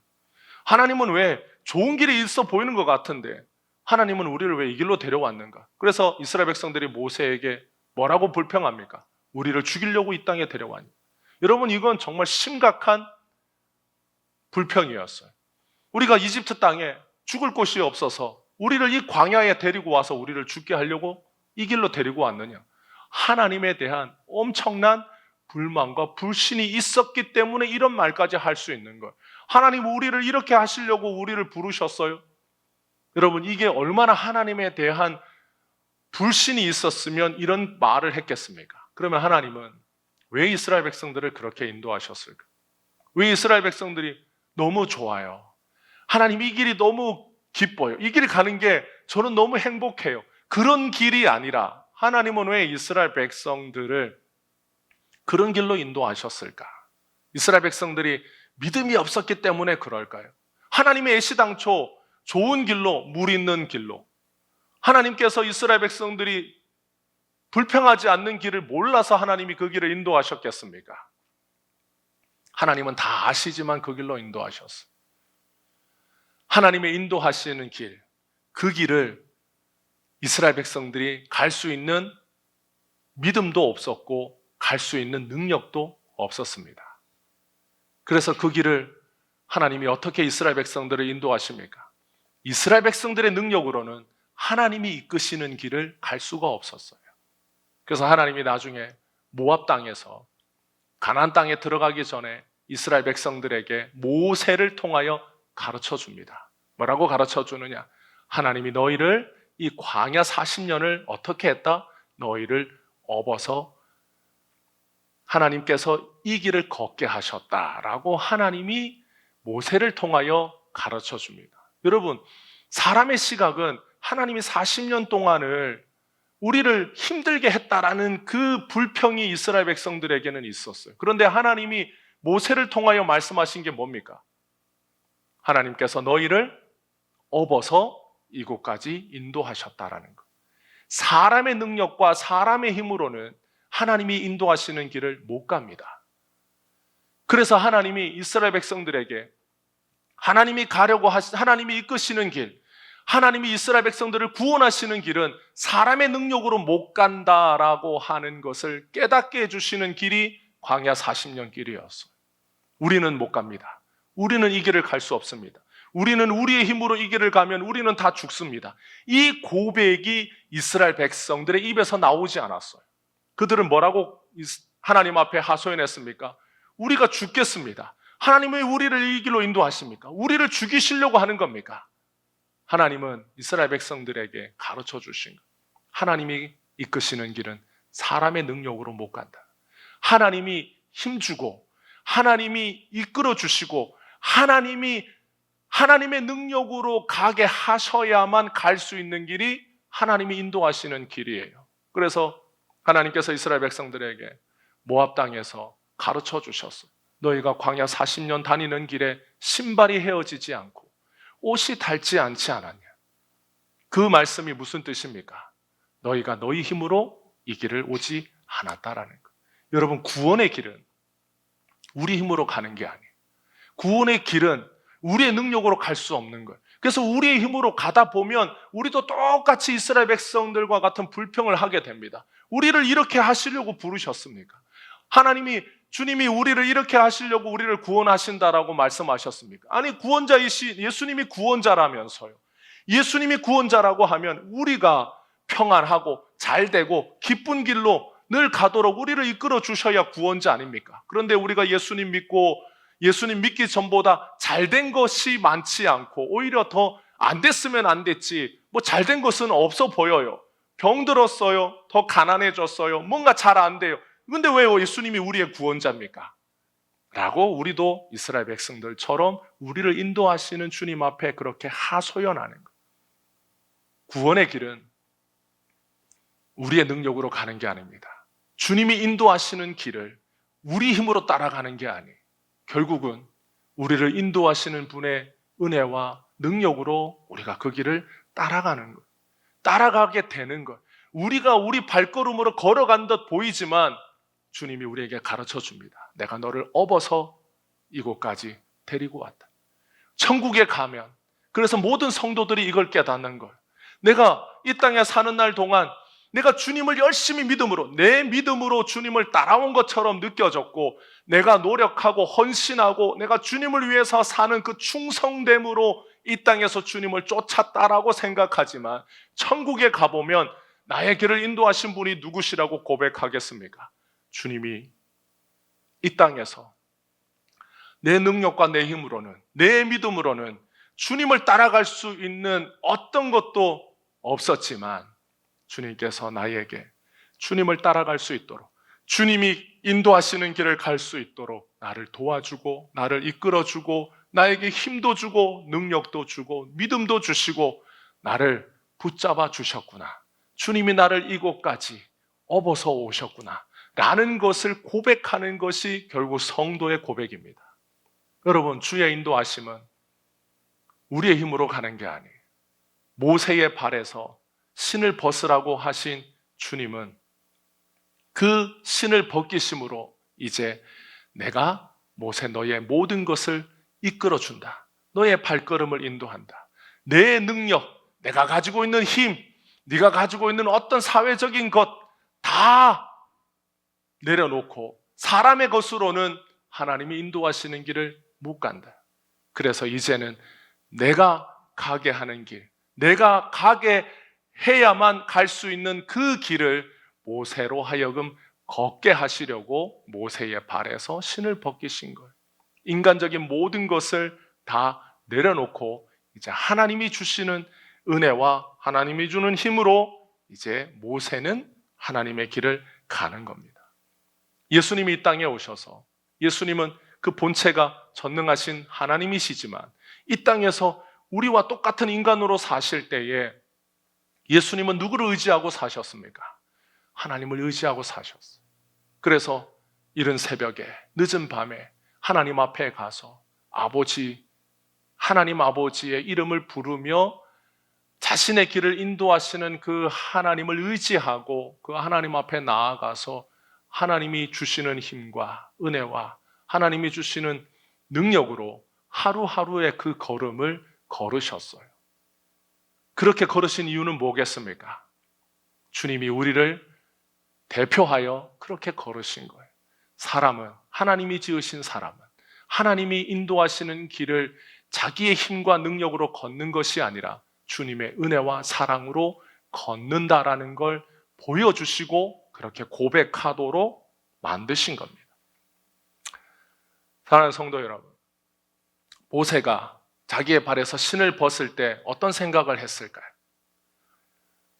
S1: 하나님은 왜 좋은 길이 있어 보이는 것 같은데 하나님은 우리를 왜 이 길로 데려왔는가? 그래서 이스라엘 백성들이 모세에게 뭐라고 불평합니까? 우리를 죽이려고 이 땅에 데려왔니? 여러분, 이건 정말 심각한 불평이었어요. 우리가 이집트 땅에 죽을 곳이 없어서 우리를 이 광야에 데리고 와서 우리를 죽게 하려고 이 길로 데리고 왔느냐? 하나님에 대한 엄청난 불만과 불신이 있었기 때문에 이런 말까지 할 수 있는 거예요. 하나님, 우리를 이렇게 하시려고 우리를 부르셨어요? 여러분, 이게 얼마나 하나님에 대한 불신이 있었으면 이런 말을 했겠습니까? 그러면 하나님은 왜 이스라엘 백성들을 그렇게 인도하셨을까? 왜 이스라엘 백성들이 너무 좋아요? 하나님, 이 길이 너무 기뻐요. 이 길을 가는 게 저는 너무 행복해요. 그런 길이 아니라 하나님은 왜 이스라엘 백성들을 그런 길로 인도하셨을까? 이스라엘 백성들이 믿음이 없었기 때문에 그럴까요? 하나님의 애시당초 좋은 길로, 물 있는 길로, 하나님께서 이스라엘 백성들이 불평하지 않는 길을 몰라서 하나님이 그 길을 인도하셨겠습니까? 하나님은 다 아시지만 그 길로 인도하셨어요. 하나님의 인도하시는 길, 그 길을 이스라엘 백성들이 갈 수 있는 믿음도 없었고 갈 수 있는 능력도 없었습니다. 그래서 그 길을 하나님이 어떻게 이스라엘 백성들을 인도하십니까? 이스라엘 백성들의 능력으로는 하나님이 이끄시는 길을 갈 수가 없었어요. 그래서 하나님이 나중에 모압 땅에서 가나안 땅에 들어가기 전에 이스라엘 백성들에게 모세를 통하여 가르쳐 줍니다. 뭐라고 가르쳐 주느냐? 하나님이 너희를 이 광야 40년을 어떻게 했다? 너희를 업어서 하나님께서 이 길을 걷게 하셨다라고 하나님이 모세를 통하여 가르쳐 줍니다. 여러분, 사람의 시각은 하나님이 40년 동안을 우리를 힘들게 했다라는 그 불평이 이스라엘 백성들에게는 있었어요. 그런데 하나님이 모세를 통하여 말씀하신 게 뭡니까? 하나님께서 너희를 업어서 이곳까지 인도하셨다라는 것. 사람의 능력과 사람의 힘으로는 하나님이 인도하시는 길을 못 갑니다. 그래서 하나님이 이스라엘 백성들에게 하나님이 이끄시는 길, 하나님이 이스라엘 백성들을 구원하시는 길은 사람의 능력으로 못 간다라고 하는 것을 깨닫게 해주시는 길이 광야 40년 길이었어요. 우리는 못 갑니다. 우리는 이 길을 갈 수 없습니다. 우리는 우리의 힘으로 이 길을 가면 우리는 다 죽습니다. 이 고백이 이스라엘 백성들의 입에서 나오지 않았어요. 그들은 뭐라고 하나님 앞에 하소연했습니까? 우리가 죽겠습니다. 하나님은 왜 우리를 이 길로 인도하십니까? 우리를 죽이시려고 하는 겁니까? 하나님은 이스라엘 백성들에게 가르쳐 주신 것. 하나님이 이끄시는 길은 사람의 능력으로 못 간다. 하나님이 힘주고 하나님이 이끌어 주시고 하나님의 능력으로 가게 하셔야만 갈 수 있는 길이 하나님이 인도하시는 길이에요. 그래서 하나님께서 이스라엘 백성들에게 모압 땅에서 가르쳐 주셨어요. 너희가 광야 40년 다니는 길에 신발이 헤어지지 않고 옷이 닳지 않지 않았냐. 그 말씀이 무슨 뜻입니까? 너희가 너희 힘으로 이 길을 오지 않았다라는 것. 여러분, 구원의 길은 우리 힘으로 가는 게 아니에요. 구원의 길은 우리의 능력으로 갈 수 없는 거예요. 그래서 우리의 힘으로 가다 보면 우리도 똑같이 이스라엘 백성들과 같은 불평을 하게 됩니다. 우리를 이렇게 하시려고 부르셨습니까? 주님이 우리를 이렇게 하시려고 우리를 구원하신다라고 말씀하셨습니까? 아니, 예수님이 구원자라면서요. 예수님이 구원자라고 하면 우리가 평안하고 잘되고 기쁜 길로 늘 가도록 우리를 이끌어 주셔야 구원자 아닙니까? 그런데 우리가 예수님 믿기 전보다 잘된 것이 많지 않고 오히려 더 안 됐으면 안 됐지, 뭐 잘된 것은 없어 보여요. 병들었어요. 더 가난해졌어요. 뭔가 잘 안 돼요. 근데 왜 예수님이 우리의 구원자입니까? 라고 우리도 이스라엘 백성들처럼 우리를 인도하시는 주님 앞에 그렇게 하소연하는 것. 구원의 길은 우리의 능력으로 가는 게 아닙니다. 주님이 인도하시는 길을 우리 힘으로 따라가는 게 아니에요. 결국은 우리를 인도하시는 분의 은혜와 능력으로 우리가 그 길을 따라가는 것. 따라가게 되는 것. 우리가 우리 발걸음으로 걸어간 듯 보이지만 주님이 우리에게 가르쳐 줍니다. 내가 너를 업어서 이곳까지 데리고 왔다. 천국에 가면, 그래서 모든 성도들이 이걸 깨닫는 걸, 내가 이 땅에 사는 날 동안 내가 주님을 열심히 내 믿음으로 주님을 따라온 것처럼 느껴졌고, 내가 노력하고 헌신하고 내가 주님을 위해서 사는 그 충성됨으로 이 땅에서 주님을 쫓았다라고 생각하지만, 천국에 가보면 나의 길을 인도하신 분이 누구시라고 고백하겠습니까? 주님이 이 땅에서 내 능력과 내 힘으로는, 내 믿음으로는 주님을 따라갈 수 있는 어떤 것도 없었지만 주님께서 나에게 주님을 따라갈 수 있도록, 주님이 인도하시는 길을 갈 수 있도록 나를 도와주고 나를 이끌어주고 나에게 힘도 주고 능력도 주고 믿음도 주시고 나를 붙잡아 주셨구나. 주님이 나를 이곳까지 업어서 오셨구나 라는 것을 고백하는 것이 결국 성도의 고백입니다. 여러분, 주의 인도하심은 우리의 힘으로 가는 게 아니에요. 모세의 발에서 신을 벗으라고 하신 주님은 그 신을 벗기심으로 이제 내가 모세 너의 모든 것을 이끌어준다. 너의 발걸음을 인도한다. 내 능력, 내가 가지고 있는 힘, 네가 가지고 있는 어떤 사회적인 것 다 내려놓고 사람의 것으로는 하나님이 인도하시는 길을 못 간다. 그래서 이제는 내가 가게 하는 길, 내가 가게 해야만 갈 수 있는 그 길을 모세로 하여금 걷게 하시려고 모세의 발에서 신을 벗기신 거예요. 인간적인 모든 것을 다 내려놓고 이제 하나님이 주시는 은혜와 하나님이 주는 힘으로 이제 모세는 하나님의 길을 가는 겁니다. 예수님이 이 땅에 오셔서, 예수님은 그 본체가 전능하신 하나님이시지만 이 땅에서 우리와 똑같은 인간으로 사실 때에 예수님은 누구를 의지하고 사셨습니까? 하나님을 의지하고 사셨어요. 그래서 이른 새벽에, 늦은 밤에 하나님 앞에 가서 하나님 아버지의 이름을 부르며 자신의 길을 인도하시는 그 하나님을 의지하고 그 하나님 앞에 나아가서 하나님이 주시는 힘과 은혜와 하나님이 주시는 능력으로 하루하루의 그 걸음을 걸으셨어요. 그렇게 걸으신 이유는 뭐겠습니까? 주님이 우리를 대표하여 그렇게 걸으신 거예요. 사람은, 하나님이 지으신 사람은 하나님이 인도하시는 길을 자기의 힘과 능력으로 걷는 것이 아니라 주님의 은혜와 사랑으로 걷는다라는 걸 보여주시고 그렇게 고백하도록 만드신 겁니다. 사랑하는 성도 여러분, 모세가 자기의 발에서 신을 벗을 때 어떤 생각을 했을까요?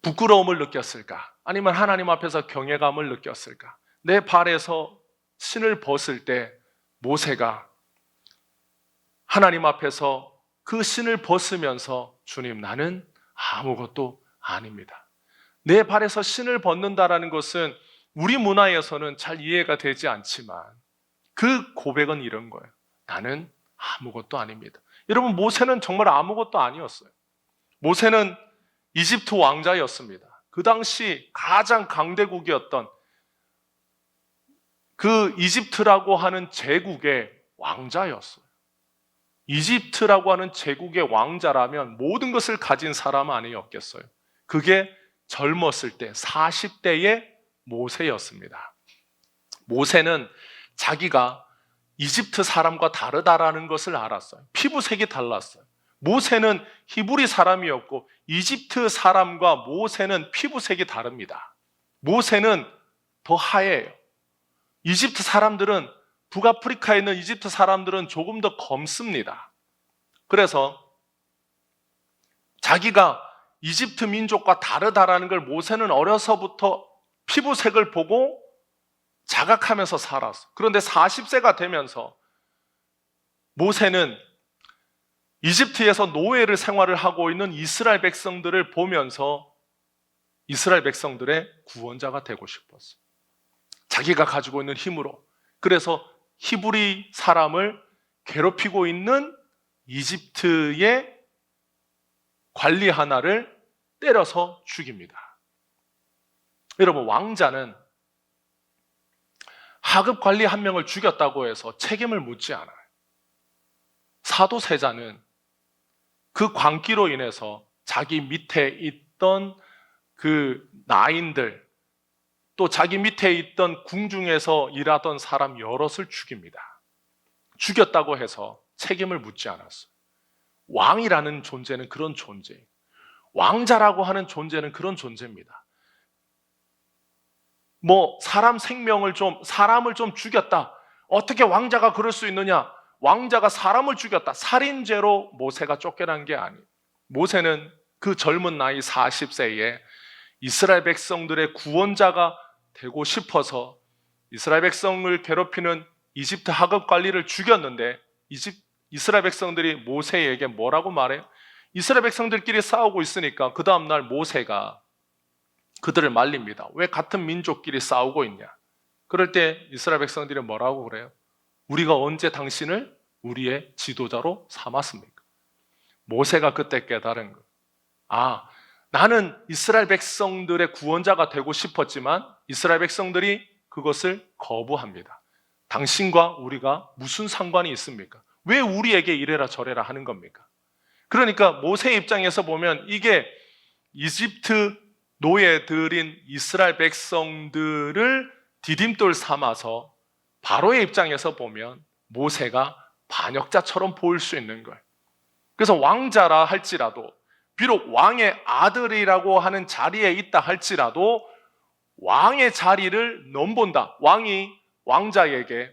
S1: 부끄러움을 느꼈을까? 아니면 하나님 앞에서 경외감을 느꼈을까? 내 발에서 신을 벗을 때 모세가 하나님 앞에서 그 신을 벗으면서 주님, 나는 아무것도 아닙니다. 내 발에서 신을 벗는다라는 것은 우리 문화에서는 잘 이해가 되지 않지만 그 고백은 이런 거예요. 나는 아무것도 아닙니다. 여러분, 모세는 정말 아무것도 아니었어요. 모세는 이집트 왕자였습니다. 그 당시 가장 강대국이었던 그 이집트라고 하는 제국의 왕자였어요. 이집트라고 하는 제국의 왕자라면 모든 것을 가진 사람 아니었겠어요. 그게 젊었을 때 40대의 모세였습니다. 모세는 자기가 이집트 사람과 다르다라는 것을 알았어요. 피부색이 달랐어요. 모세는 히브리 사람이었고 이집트 사람과 모세는 피부색이 다릅니다. 모세는 더 하얘요. 이집트 사람들은, 북아프리카에 있는 이집트 사람들은 조금 더 검습니다. 그래서 자기가 이집트 민족과 다르다라는 걸 모세는 어려서부터 피부색을 보고 자각하면서 살았어. 그런데 40세가 되면서 모세는 이집트에서 노예를 생활을 하고 있는 이스라엘 백성들을 보면서 이스라엘 백성들의 구원자가 되고 싶었어. 자기가 가지고 있는 힘으로. 그래서 히브리 사람을 괴롭히고 있는 이집트의 관리 하나를 때려서 죽입니다. 여러분, 왕자는 하급 관리 한 명을 죽였다고 해서 책임을 묻지 않아요. 사도세자는 그 광기로 인해서 자기 밑에 있던 그 나인들, 또 자기 밑에 있던 궁중에서 일하던 사람 여럿을 죽입니다. 죽였다고 해서 책임을 묻지 않았어요. 왕이라는 존재는 그런 존재예요. 왕자라고 하는 존재는 그런 존재입니다. 사람을 좀 죽였다. 어떻게 왕자가 그럴 수 있느냐? 왕자가 사람을 죽였다. 살인죄로 모세가 쫓겨난 게 아니에요. 모세는 그 젊은 나이 40세에 이스라엘 백성들의 구원자가 되고 싶어서 이스라엘 백성을 괴롭히는 이집트 하급 관리를 죽였는데 이스라엘 백성들이 모세에게 뭐라고 말해요? 이스라엘 백성들끼리 싸우고 있으니까 그 다음날 모세가 그들을 말립니다. 왜 같은 민족끼리 싸우고 있냐? 그럴 때 이스라엘 백성들이 뭐라고 그래요? 우리가 언제 당신을 우리의 지도자로 삼았습니까? 모세가 그때 깨달은 거예요. 나는 이스라엘 백성들의 구원자가 되고 싶었지만 이스라엘 백성들이 그것을 거부합니다. 당신과 우리가 무슨 상관이 있습니까? 왜 우리에게 이래라 저래라 하는 겁니까? 그러니까 모세의 입장에서 보면 이게 이집트 노예들인 이스라엘 백성들을 디딤돌 삼아서 바로의 입장에서 보면 모세가 반역자처럼 보일 수 있는 거예요. 그래서 왕자라 할지라도, 비록 왕의 아들이라고 하는 자리에 있다 할지라도 왕의 자리를 넘본다. 왕이 왕자에게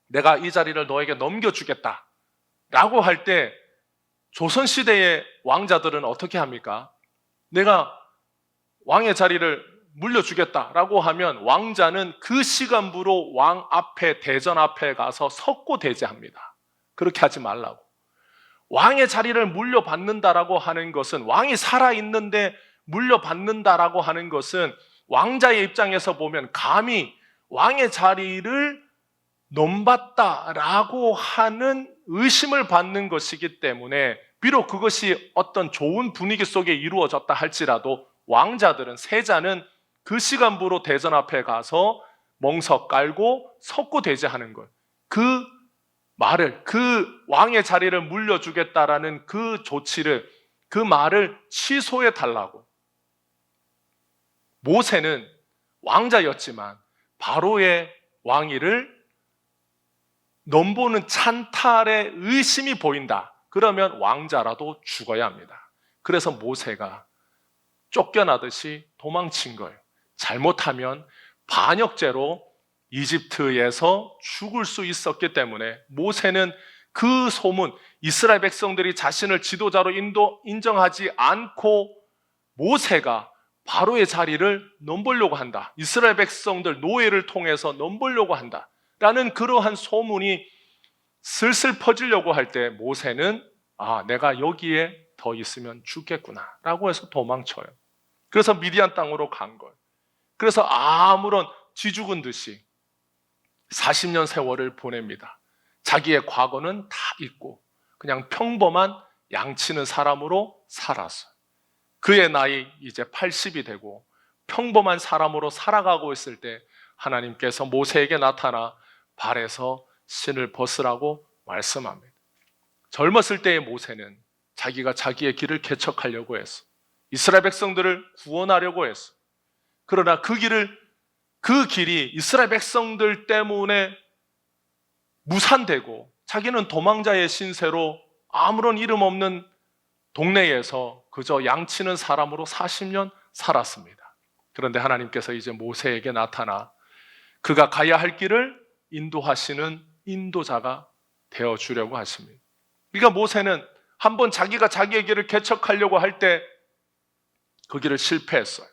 S1: 내가 이 자리를 너에게 넘겨주겠다 라고 할 때 조선시대의 왕자들은 어떻게 합니까? 내가 왕의 자리를 물려주겠다라고 하면 왕자는 그 시간부로 왕 앞에, 대전 앞에 가서 석고대죄합니다. 그렇게 하지 말라고. 왕의 자리를 물려받는다라고 하는 것은, 왕이 살아있는데 물려받는다라고 하는 것은 왕자의 입장에서 보면 감히 왕의 자리를 넘봤다라고 하는 의심을 받는 것이기 때문에 비록 그것이 어떤 좋은 분위기 속에 이루어졌다 할지라도 왕자들은, 세자는 그 시간부로 대전 앞에 가서 멍석 깔고 석고대죄하는 것, 그 말을, 그 왕의 자리를 물려주겠다라는 그 조치를, 그 말을 취소해 달라고. 모세는 왕자였지만 바로의 왕위를 넘보는 찬탈의 의심이 보인다. 그러면 왕자라도 죽어야 합니다. 그래서 모세가 쫓겨나듯이 도망친 거예요. 잘못하면 반역죄로 이집트에서 죽을 수 있었기 때문에 모세는 그 소문, 이스라엘 백성들이 자신을 지도자로 인정하지 않고 모세가 바로의 자리를 넘보려고 한다, 이스라엘 백성들 노예를 통해서 넘보려고 한다 라는 그러한 소문이 슬슬 퍼지려고 할 때 모세는 내가 여기에 더 있으면 죽겠구나 라고 해서 도망쳐요. 그래서 미디안 땅으로 간 거예요. 그래서 아무런 쥐죽은 듯이 40년 세월을 보냅니다. 자기의 과거는 다 잊고 그냥 평범한 양치는 사람으로 살았어요. 그의 나이 이제 80이 되고 평범한 사람으로 살아가고 있을 때 하나님께서 모세에게 나타나 발에서 신을 벗으라고 말씀합니다. 젊었을 때의 모세는 자기가 자기의 길을 개척하려고 했어. 이스라엘 백성들을 구원하려고 했어. 그러나 그 길이 이스라엘 백성들 때문에 무산되고 자기는 도망자의 신세로 아무런 이름 없는 동네에서 그저 양치는 사람으로 40년 살았습니다. 그런데 하나님께서 이제 모세에게 나타나 그가 가야 할 길을 인도하시는 인도자가 되어주려고 하십니다. 그러니까 모세는 한번 자기가 자기의 길을 개척하려고 할 때 그 길을 실패했어요.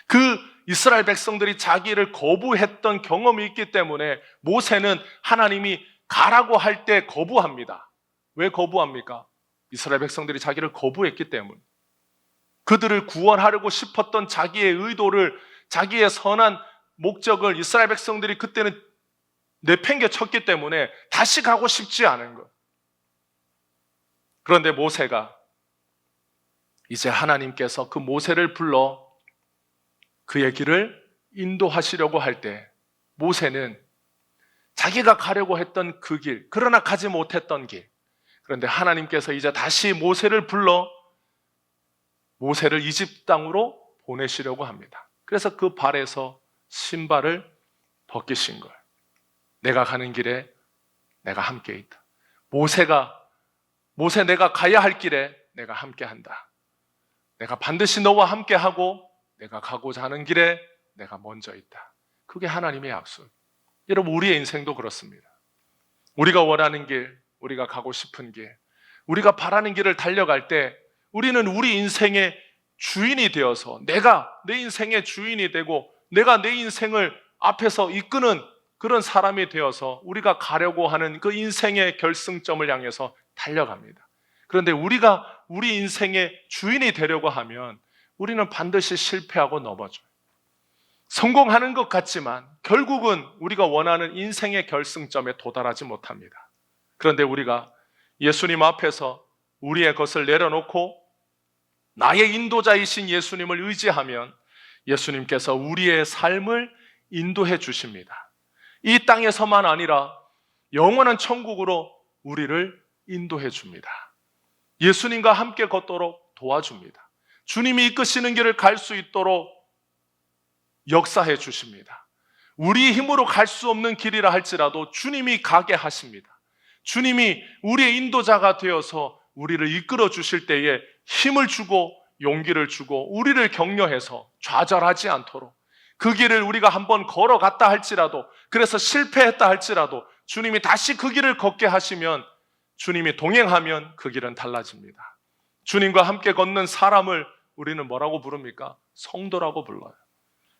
S1: 그 이스라엘 백성들이 자기를 거부했던 경험이 있기 때문에 모세는 하나님이 가라고 할 때 거부합니다. 왜 거부합니까? 이스라엘 백성들이 자기를 거부했기 때문에. 그들을 구원하려고 싶었던 자기의 의도를, 자기의 선한 목적을 이스라엘 백성들이 그때는 내팽개쳤기 때문에 다시 가고 싶지 않은 것. 그런데 모세가 이제 하나님께서 그 모세를 불러 그의 길을 인도하시려고 할 때 모세는 자기가 가려고 했던 그 길, 그러나 가지 못했던 길, 그런데 하나님께서 이제 다시 모세를 불러 모세를 이집트 땅으로 보내시려고 합니다. 그래서 그 발에서 신발을 벗기신 거예요. 내가 가는 길에 내가 함께 있다. 모세 내가 가야 할 길에 내가 함께 한다. 내가 반드시 너와 함께 하고 내가 가고자 하는 길에 내가 먼저 있다. 그게 하나님의 약속. 여러분, 우리의 인생도 그렇습니다. 우리가 원하는 길, 우리가 가고 싶은 길, 우리가 바라는 길을 달려갈 때 우리는 우리 인생의 주인이 되어서 내가 내 인생의 주인이 되고 내가 내 인생을 앞에서 이끄는 그런 사람이 되어서 우리가 가려고 하는 그 인생의 결승점을 향해서 달려갑니다. 그런데 우리가 우리 인생의 주인이 되려고 하면 우리는 반드시 실패하고 넘어져요. 성공하는 것 같지만 결국은 우리가 원하는 인생의 결승점에 도달하지 못합니다. 그런데 우리가 예수님 앞에서 우리의 것을 내려놓고 나의 인도자이신 예수님을 의지하면 예수님께서 우리의 삶을 인도해 주십니다. 이 땅에서만 아니라 영원한 천국으로 우리를 인도해 줍니다. 예수님과 함께 걷도록 도와줍니다. 주님이 이끄시는 길을 갈 수 있도록 역사해 주십니다. 우리 힘으로 갈 수 없는 길이라 할지라도 주님이 가게 하십니다. 주님이 우리의 인도자가 되어서 우리를 이끌어 주실 때에 힘을 주고 용기를 주고 우리를 격려해서 좌절하지 않도록, 그 길을 우리가 한번 걸어갔다 할지라도, 그래서 실패했다 할지라도 주님이 다시 그 길을 걷게 하시면, 주님이 동행하면 그 길은 달라집니다. 주님과 함께 걷는 사람을 우리는 뭐라고 부릅니까? 성도라고 불러요.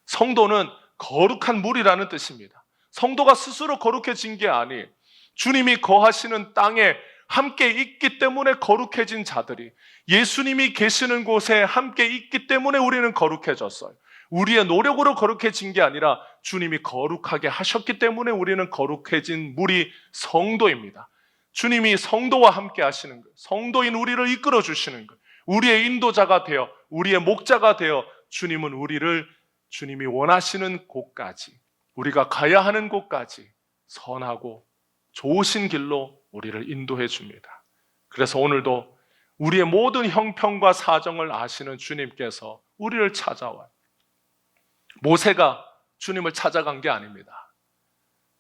S1: 성도는 거룩한 물이라는 뜻입니다. 성도가 스스로 거룩해진 게 아니에요. 주님이 거하시는 땅에 함께 있기 때문에 거룩해진 자들이, 예수님이 계시는 곳에 함께 있기 때문에 우리는 거룩해졌어요. 우리의 노력으로 거룩해진 게 아니라 주님이 거룩하게 하셨기 때문에 우리는 거룩해진 무리 성도입니다. 주님이 성도와 함께 하시는 것, 성도인 우리를 이끌어 주시는 것, 우리의 인도자가 되어 우리의 목자가 되어 주님은 우리를 주님이 원하시는 곳까지, 우리가 가야 하는 곳까지 선하고 좋으신 길로 우리를 인도해 줍니다. 그래서 오늘도 우리의 모든 형편과 사정을 아시는 주님께서 우리를 찾아와요. 모세가 주님을 찾아간 게 아닙니다.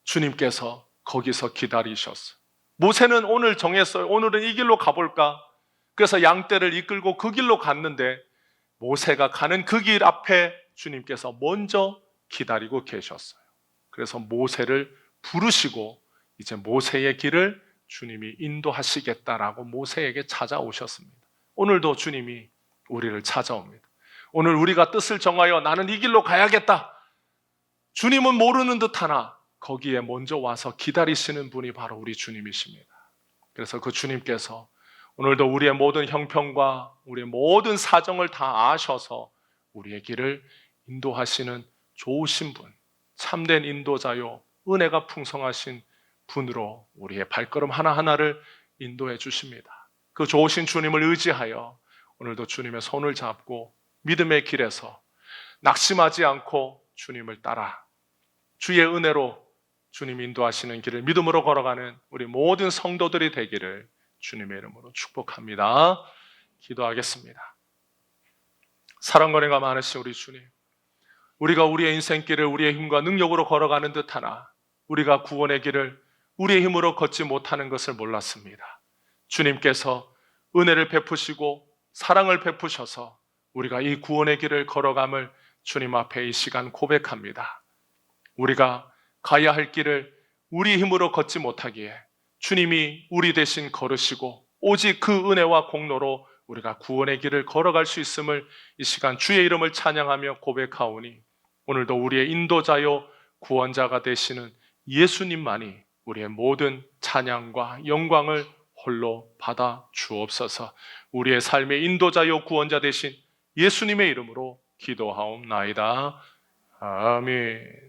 S1: 주님께서 거기서 기다리셨어요. 모세는 오늘 정했어요. 오늘은 이 길로 가볼까? 그래서 양떼를 이끌고 그 길로 갔는데 모세가 가는 그 길 앞에 주님께서 먼저 기다리고 계셨어요. 그래서 모세를 부르시고 이제 모세의 길을 주님이 인도하시겠다라고 모세에게 찾아오셨습니다. 오늘도 주님이 우리를 찾아옵니다. 오늘 우리가 뜻을 정하여 나는 이 길로 가야겠다. 주님은 모르는 듯하나 거기에 먼저 와서 기다리시는 분이 바로 우리 주님이십니다. 그래서 그 주님께서 오늘도 우리의 모든 형편과 우리의 모든 사정을 다 아셔서 우리의 길을 인도하시는 좋으신 분, 참된 인도자요 은혜가 풍성하신 분으로 우리의 발걸음 하나하나를 인도해 주십니다. 그 좋으신 주님을 의지하여 오늘도 주님의 손을 잡고 믿음의 길에서 낙심하지 않고 주님을 따라 주의 은혜로 주님 인도하시는 길을 믿음으로 걸어가는 우리 모든 성도들이 되기를 주님의 이름으로 축복합니다. 기도하겠습니다. 사랑과 은혜가 많으신 우리 주님, 우리가 우리의 인생길을 우리의 힘과 능력으로 걸어가는 듯하나 우리가 구원의 길을 우리의 힘으로 걷지 못하는 것을 몰랐습니다. 주님께서 은혜를 베푸시고 사랑을 베푸셔서 우리가 이 구원의 길을 걸어감을 주님 앞에 이 시간 고백합니다. 우리가 가야 할 길을 우리 힘으로 걷지 못하기에 주님이 우리 대신 걸으시고 오직 그 은혜와 공로로 우리가 구원의 길을 걸어갈 수 있음을 이 시간 주의 이름을 찬양하며 고백하오니 오늘도 우리의 인도자요 구원자가 되시는 예수님만이 우리의 모든 찬양과 영광을 홀로 받아 주옵소서. 우리의 삶의 인도자요 구원자 되신 예수님의 이름으로 기도하옵나이다. 아멘.